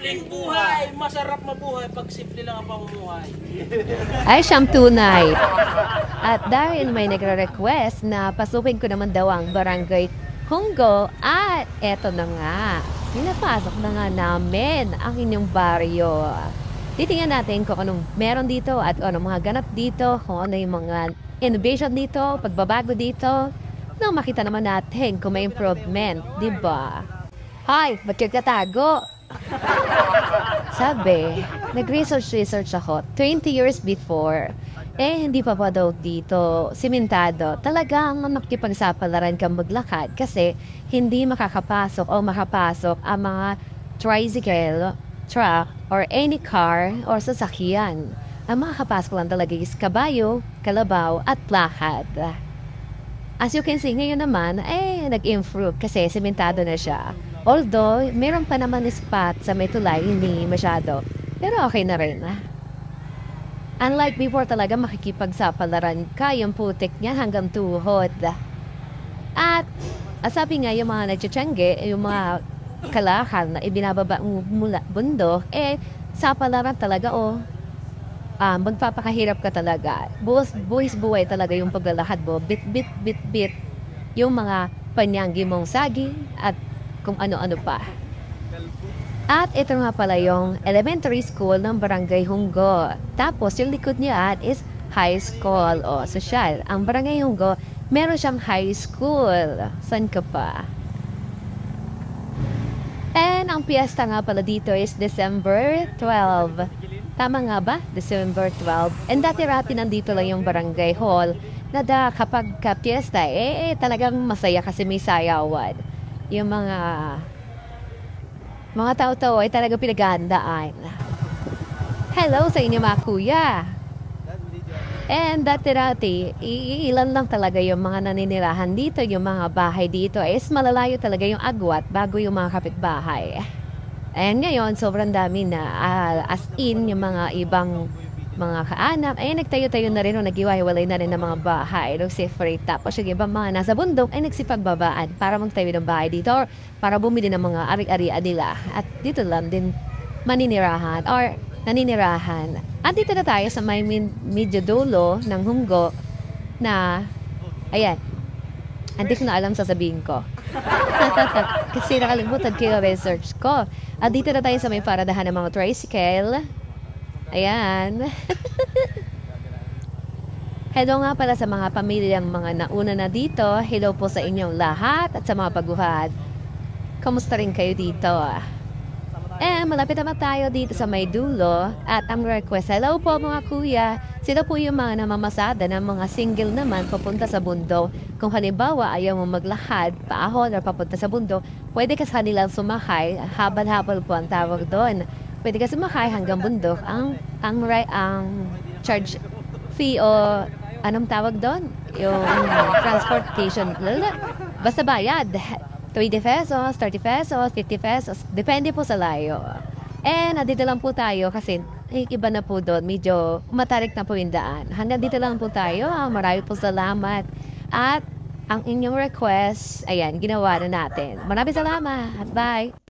Simpleng buhay, masarap mabuhay pag simple lang ang pamumuhay. Ay, siyang tunay. At dahil may nagre-request na pasukin ko naman daw ang barangay Hunggo, at eto na nga, pinapasok na nga namin ang inyong baryo. Titingnan natin kung anong meron dito at anong mga ganap dito, kung ano yung mga innovation dito, pagbabago dito, nang makita naman natin kung may improvement, di ba? Hi, ba't katago? Sabi, nag-research ako 20 years before. Hindi pa daw dito simentado. Talagang makipagsapalaran kang maglakad kasi hindi makakapasok o makapasok ang mga tricycle, truck, or any car or sasakyan. Ang makakapasok lang talaga is kabayo, kalabaw, at lakad. As you can see, ngayon naman, nag-improve kasi simentado na siya. Although, meron pa naman spot sa may tulay, hindi masyado. Pero okay na rin. Unlike before talaga makikipagsapalaran ka, yung putik niya hanggang tuhod. At, sabi nga yung mga nagtsatsyangge, yung mga kalakal na ibinababa mula bundok, sapalaran talaga magpapakahirap ka talaga. Buwis buhay talaga yung paglalakad mo. Bit. Yung mga panyanggi mong saging at kung ano-ano pa. At ito nga pala yung elementary school ng Barangay Hunggo. Tapos yung likod niya is high school o social. Ang Barangay Hunggo, meron siyang high school. San ka pa? And ang piyesta nga pala dito is December 12. Tama nga ba? December 12. And dati-rati nandito lang yung barangay hall na kapag ka-piyesta, talagang masaya kasi may sayawan. Yung mga tao-tao ay talagang pinaghandaan. Hello sa inyo mga kuya. And dati-rati, ilan lang talaga yung mga naninirahan dito, yung mga bahay dito. Malalayo talaga yung agwat bago yung mga kapitbahay. And ngayon, sobrang dami na, as in, yung mga ibang mga kaanak, nagtayo-tayo na rin o nag-iwahiwalay na rin ng mga bahay, separate. Tapos yung ibang mga nasa bundok ay nagsipagbabaan para magtayo ng bahay dito or para bumili ng mga ari-arian nila. At dito lang din maninirahan or naninirahan. At dito na tayo sa may medyo dulo ng Hunggo na, ayan, hindi ko na alam sasabihin ko. Kasi nakalimutan ko yung research ko. At dito na tayo sa may paradahan ng mga tricycle. Ayan. Hello nga pala sa mga pamilyang mga nauna na dito. Hello po sa inyong lahat at sa mga paguhad. Kamusta rin kayo dito? Malapit naman tayo dito sa may dulo. At ang request, hello po mga kuya. Sila po yung mga namamasada ng mga single naman papunta sa bundok. Kung halimbawa ayaw mo maglakad, paahon or papunta sa bundok, pwede ka sa kanilang sumakay. Habal-habal po ang tawag doon. Pwede ka sumakay hanggang bundok. Ang charge fee o anong tawag doon? Yung transportation. Basta bayad. 20 pesos, 30 pesos, 50 pesos. Depende po sa layo. Nandito lang po tayo kasi iba na po doon. Medyo matarik na po yung daan. Hanggang dito lang po tayo. Marami po salamat. At ang inyong request, ayan, ginawa na natin. Maraming salamat. Bye!